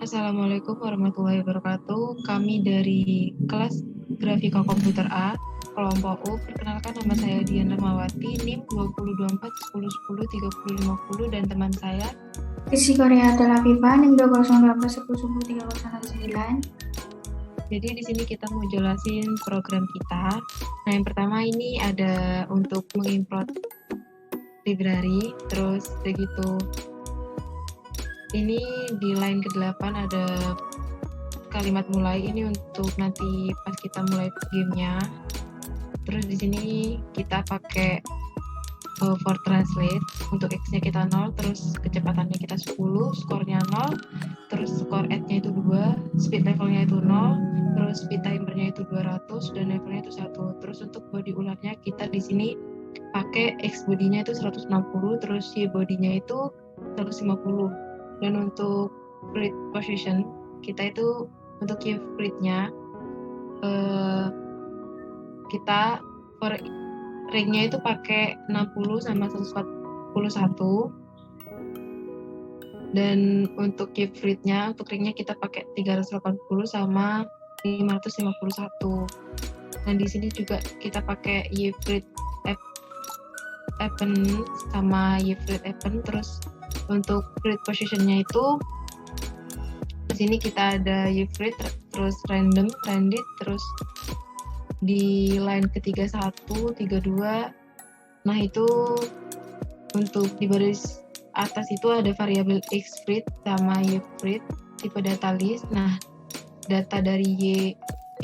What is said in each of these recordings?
Assalamualaikum warahmatullahi wabarakatuh. Kami dari kelas Grafika Komputer A, kelompok U. Perkenalkan, nama saya Dian Rahmawati, NIM 2024 10 10 30 50, dan teman saya Rizky Korea adalah pipa NIM 2018 10 10 3069. Jadi di sini kita mau jelasin program kita. Nah, yang pertama ini ada untuk mengimport library, terus begitu. Ini di line ke-8 ada kalimat mulai, ini untuk nanti pas kita mulai gamenya. Terus di sini kita pakai for translate, untuk x-nya kita 0, terus kecepatannya kita 10, skornya 0, terus skor add-nya itu 2, speed levelnya itu 0, terus speed timernya itu 200, dan levelnya itu 1. Terus untuk body ulatnya kita di sini pakai x bodinya itu 160, terus y bodinya itu 150. Dan untuk fruit position kita itu untuk y fruitnya kita for ringnya itu pakai 60 sama 141, dan untuk keep fruitnya, untuk ringnya kita pakai 380 sama 551. Dan di sini juga kita pakai y fruit appen sama y fruit appen. Terus untuk fruit positionnya itu di sini kita ada y fruit, terus random, randit, terus di line ketiga 1, 32. Nah, itu untuk di baris atas itu ada variabel x fruit sama y fruit tipe data list. Nah, data dari y,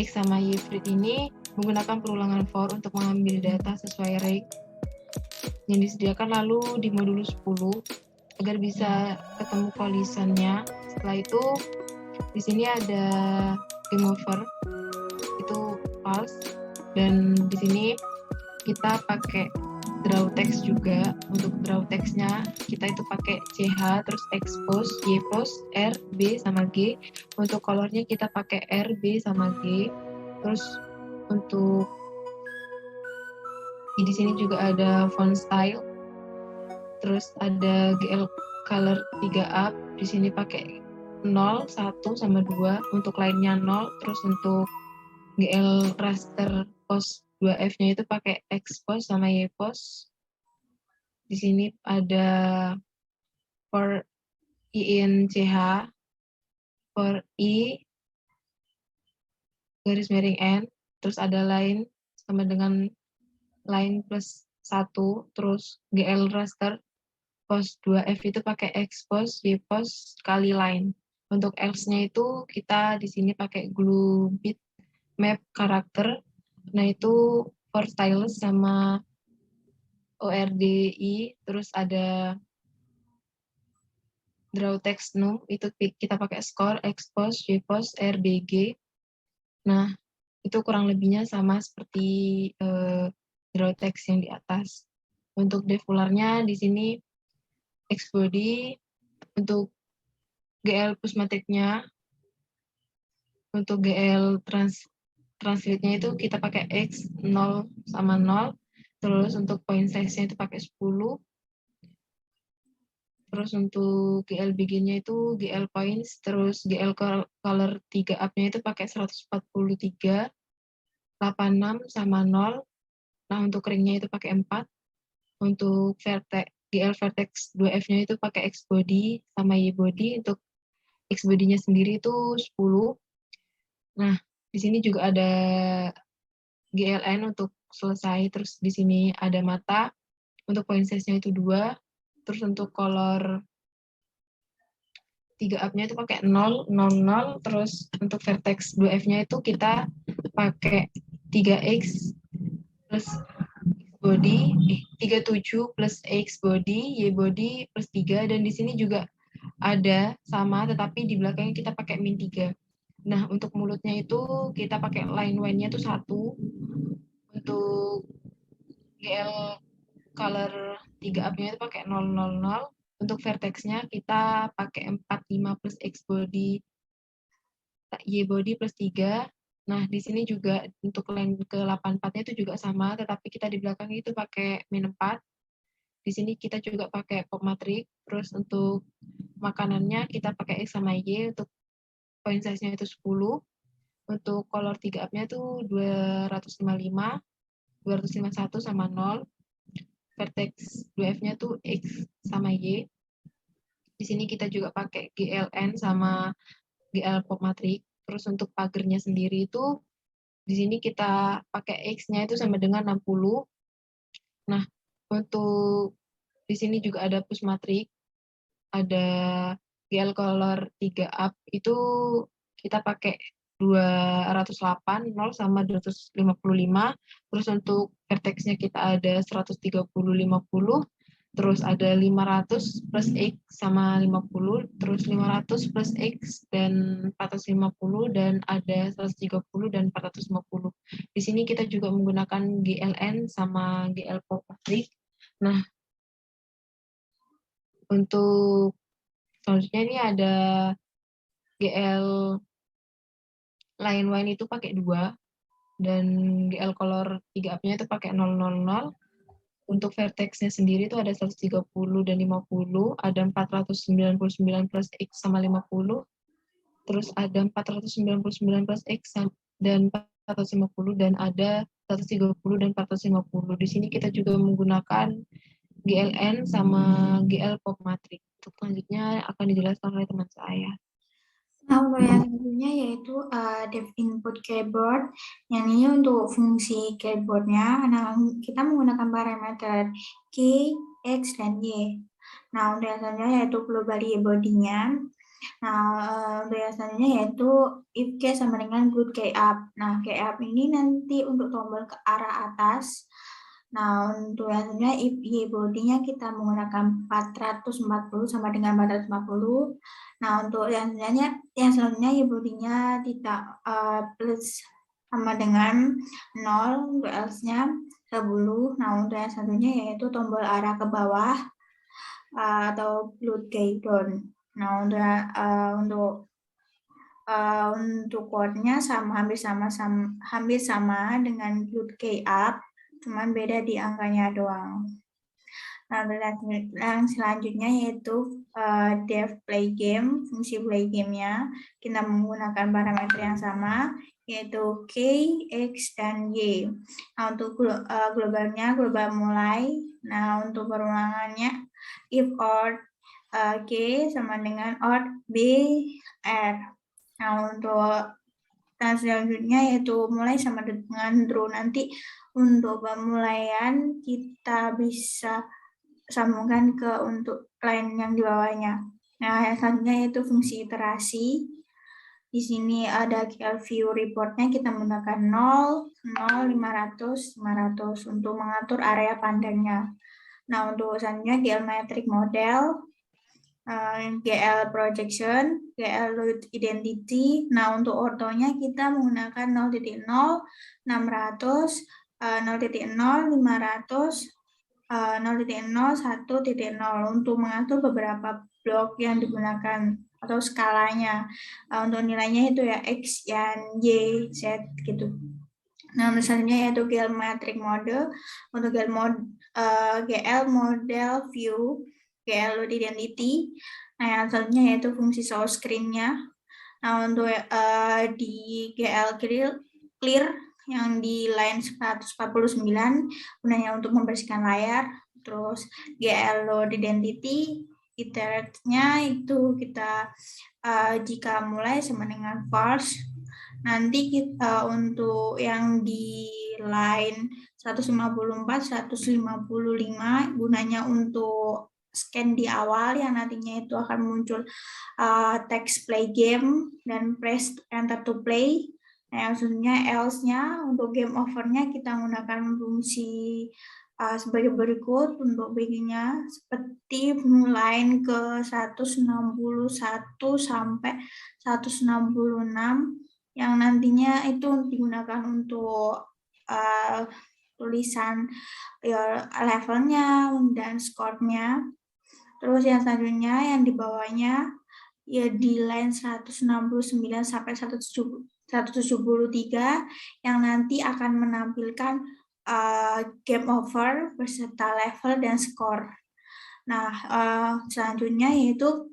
x sama y fruit ini menggunakan perulangan for untuk mengambil data sesuai rank yang disediakan, lalu di modulus 10 agar bisa ketemu kolisannya. Setelah itu di sini ada game over, itu false, dan di sini kita pakai draw text juga. Untuk draw textnya kita itu pakai ch, terus expose, ypos, r, b sama g. Untuk colornya kita pakai r, b sama g. Terus untuk di sini juga ada font style, terus ada gl color 3 up, di sini pakai 0, 1 sama 2. Untuk lainnya 0. Terus untuk gl raster pos 2f-nya itu pakai expose sama ypos. Di sini ada for inch, for i garis miring n, terus ada line sama dengan line plus 1, terus gl raster pos 2f itu pakai expose, ypos kali line. Untuk else-nya itu kita di sini pakai glue bit map karakter. Nah, itu for stylus sama ordi, terus ada draw text num, itu kita pakai score, expose, ypos, rbg. Nah, itu kurang lebihnya sama seperti draw text yang di atas. Untuk defularnya di sini xbody. Untuk gl push matrixnya, untuk gl translate-nya itu kita pakai x 0 sama 0. Terus untuk point size-nya itu pakai 10. Terus untuk GL begin-nya itu GL points, terus GL color 3 up-nya itu pakai 143, 86 sama 0. Nah, untuk ringnya itu pakai 4. Untuk GL vertex 2F-nya itu pakai X body sama Y body. Untuk X body-nya sendiri itu 10. Nah, di sini juga ada GLN untuk selesai. Terus di sini ada mata. Untuk point size-nya itu 2. Terus untuk color 3 up-nya itu pakai 0, 0, 0. Terus untuk vertex 2F-nya itu kita pakai 3X plus body, 37 plus X body, Y body plus 3. Dan di sini juga ada sama, tetapi di belakangnya kita pakai min 3. Nah, untuk mulutnya itu kita pakai line one-nya itu 1. Untuk GL color 3 up-nya itu pakai 0, 0, 0. Untuk vertex-nya kita pakai 45 plus X body, Y body plus 3. Nah, di sini juga untuk line ke-84-nya itu juga sama, tetapi kita di belakang itu pakai min 4. Di sini kita juga pakai pop matrix. Terus untuk makanannya kita pakai X sama Y, untuk point size-nya itu 10. Untuk color 3up-nya tuh 255, 251 sama 0. Vertex 2F-nya tuh X sama Y. Di sini kita juga pakai GLN sama GL Pop Matrix. Terus untuk pagernya sendiri itu di sini kita pakai X-nya itu sama dengan 60. Nah, untuk di sini juga ada push matrix, ada GL color 3up, itu kita pakai 208, 0 sama 255. Terus untuk vertexnya kita ada 130, 50. Terus ada 500 plus X sama 50, terus 500 plus X dan 450, dan ada 130 dan 450. Di sini kita juga menggunakan GLN sama GL Pop Matrix. Nah, untuk selanjutnya ini ada GL Line Wine itu pakai 2, dan GL Color 3up-nya itu pakai 000. Untuk vertexnya sendiri itu ada 130 dan 50, ada 499 plus X sama 50, terus ada 499 plus X dan 450, dan ada 130 dan 450. Di sini kita juga menggunakan GLN sama GL Pop Matrix. Untuk selanjutnya akan dijelaskan oleh teman saya. Nah, untuk yang selanjutnya yaitu dev input keyboard. Yang ini untuk fungsi keyboardnya. Nah, kita menggunakan parameter key, X, dan Y. Nah, untuk yang selanjutnya yaitu global body-nya. Nah, untuk yang selanjutnya yaitu if key sama dengan good key up. Nah, key up ini nanti untuk tombol ke arah atas. Nah, untuk yang selanjutnya if Y body-nya kita menggunakan 440 sama dengan 450. Nah, untuk yang selanjutnya Y body-nya tidak plus sama dengan 0, untuk else-nya 10. Nah, untuk yang selanjutnya yaitu tombol arah ke bawah atau load key down. Nah, untuk chord-nya hampir sama dengan load key up, cuman beda di angkanya doang. Nah, yang selanjutnya yaitu dev play game. Fungsi play game-nya kita menggunakan parameter yang sama, yaitu K, X, dan Y. Nah, untuk globalnya, global mulai. Nah, untuk perulangannya, if or K sama dengan or B, R. Nah, untuk selanjutnya yaitu mulai sama dengan draw. Nanti untuk pemulaian kita bisa sambungkan ke untuk line yang di bawahnya. Nah, yang selanjutnya yaitu fungsi iterasi. Di sini ada GL view reportnya, kita menggunakan 0, 0, 500, 500 untuk mengatur area pandangnya. Nah, untuk selanjutnya GL metric model, GL projection, GL load identity. Nah, untuk ortonya kita menggunakan 0.0, 600, 0.0, 500, 0.0, 1.0 untuk mengatur beberapa blok yang digunakan atau skalanya. Untuk nilainya itu ya X, dan Y, Z gitu. Nah, misalnya yaitu GL metric model. Untuk GL model view, GL load identity. Nah, yang selanjutnya yaitu fungsi source screen-nya. Nah, untuk di GL clear yang di line 149 gunanya untuk membersihkan layar. Terus GL load identity, iterate-nya itu kita jika mulai sama dengan false. Nanti kita untuk yang di line 154, 155 gunanya untuk scan di awal yang nantinya itu akan muncul text play game dan press enter to play. Nah, yang selanjutnya else-nya untuk game over-nya kita menggunakan fungsi sebagai berikut. Untuk begini seperti mulai ke 161 sampai 166 yang nantinya itu digunakan untuk tulisan levelnya dan skornya. Terus yang selanjutnya yang di bawahnya ya di line 169 sampai 173 yang nanti akan menampilkan game over beserta level dan skor. Nah, selanjutnya yaitu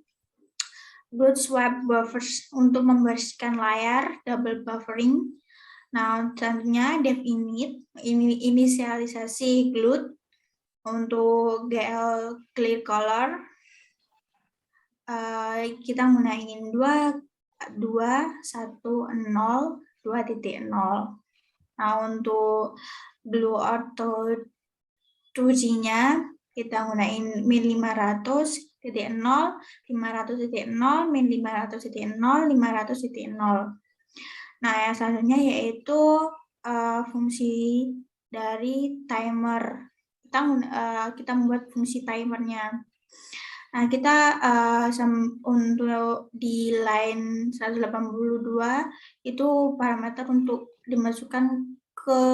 Glut swipe buffers untuk membersihkan layar, double buffering. Nah, selanjutnya dev init, ini inisialisasi glut untuk GL clear color. Kita gunain 2.1.0.2.0. Nah, untuk Blue Auto 2G-nya kita gunain min 500.0, 500.0, min 500.0, 500.0. Nah, yang selanjutnya yaitu fungsi dari timer. Kita membuat fungsi timernya. Nah, kita untuk di line 182 itu parameter untuk dimasukkan ke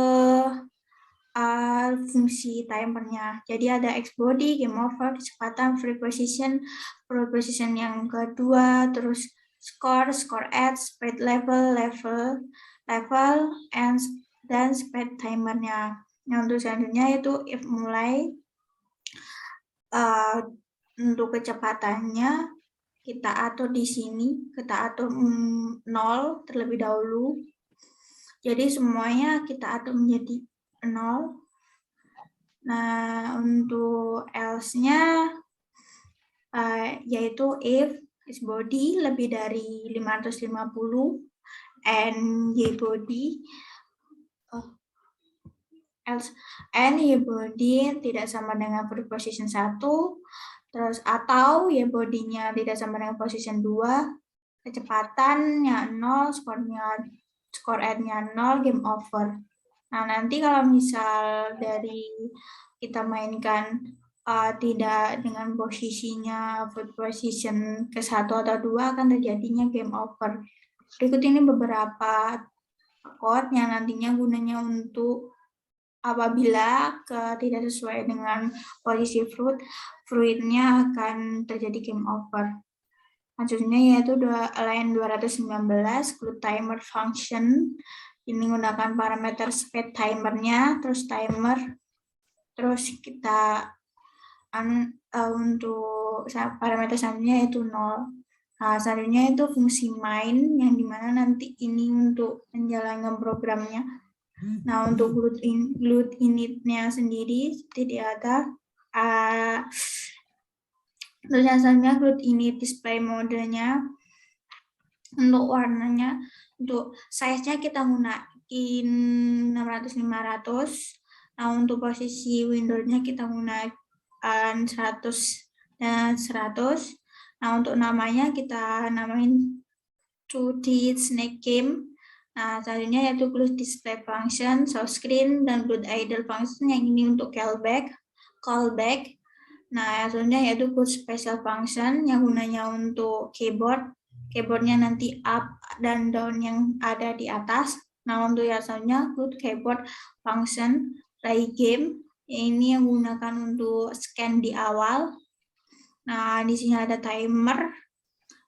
fungsi timernya. Jadi ada Xbody, game over, kecepatan, free position yang kedua, terus score add, speed level, dan speed timernya. Nah, untuk selanjutnya itu if mulai, untuk kecepatannya kita atur di sini, kita atur 0 terlebih dahulu. Jadi semuanya kita atur menjadi 0. Nah, untuk else-nya yaitu if Xbody lebih dari 550 and Ybody else and Ybody tidak sama dengan position 1, terus atau Ybody-nya tidak sama dengan position 2, kecepatannya 0, score add-nya 0, game over. Nah, nanti kalau misal dari kita mainkan tidak dengan posisinya foot position ke 1 atau 2 akan terjadinya game over. Berikut ini beberapa code yang nantinya gunanya untuk apabila tidak sesuai dengan posisi fruitnya akan terjadi game over. Maksudnya yaitu line 219 glut timer function. Ini menggunakan parameter speed timernya, terus timer, terus kita untuk parameter selanjutnya yaitu 0. Nah, selanjutnya itu fungsi main yang dimana nanti ini untuk menjalankan programnya. Nah, untuk glut initnya sendiri seperti di atas. Terus yang selanjutnya glut init display modenya. Untuk warnanya, untuk size-nya kita gunain 600-500. Nah, untuk posisi window-nya kita gunakan 100 dan 100. Nah, untuk namanya kita namain 2D Snake Game. Nah, selanjutnya yaitu glut display function, show screen, dan glut idle function yang ini untuk callback. Nah, selanjutnya yaitu glut special function yang gunanya untuk keyboardnya nanti up dan down yang ada di atas. Nah, untuk yang selanjutnya glut keyboard function play game, ini yang gunakan untuk scan di awal. Nah, di sini ada timer,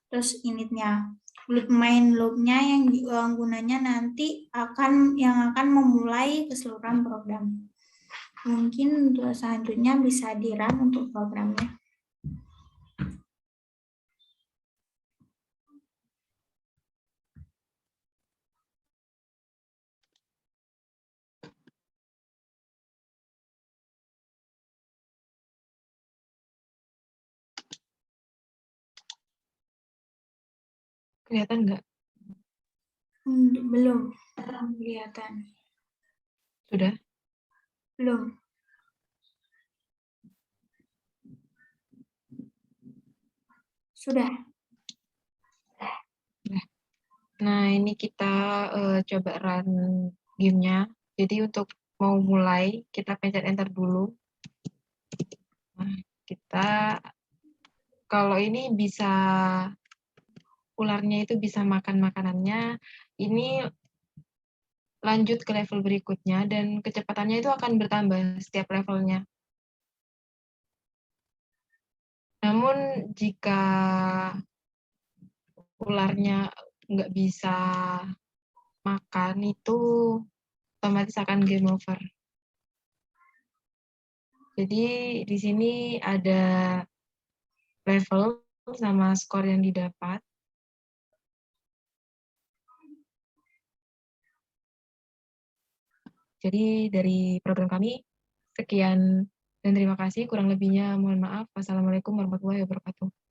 terus initnya. Glut main loop-nya yang gunanya nanti akan memulai keseluruhan program. Mungkin untuk selanjutnya bisa di-run untuk programnya. Kelihatan nggak? Belum kelihatan. Sudah? Belum. Sudah. Nah, ini kita coba run gamenya. Jadi untuk mau mulai, kita pencet enter dulu. Nah, kita kalau ini bisa ularnya itu bisa makan makanannya, ini lanjut ke level berikutnya dan kecepatannya itu akan bertambah setiap levelnya. Namun jika ularnya nggak bisa makan, itu otomatis akan game over. Jadi di sini ada level sama skor yang didapat. Jadi dari program kami, sekian dan terima kasih. Kurang lebihnya mohon maaf. Wassalamualaikum warahmatullahi wabarakatuh.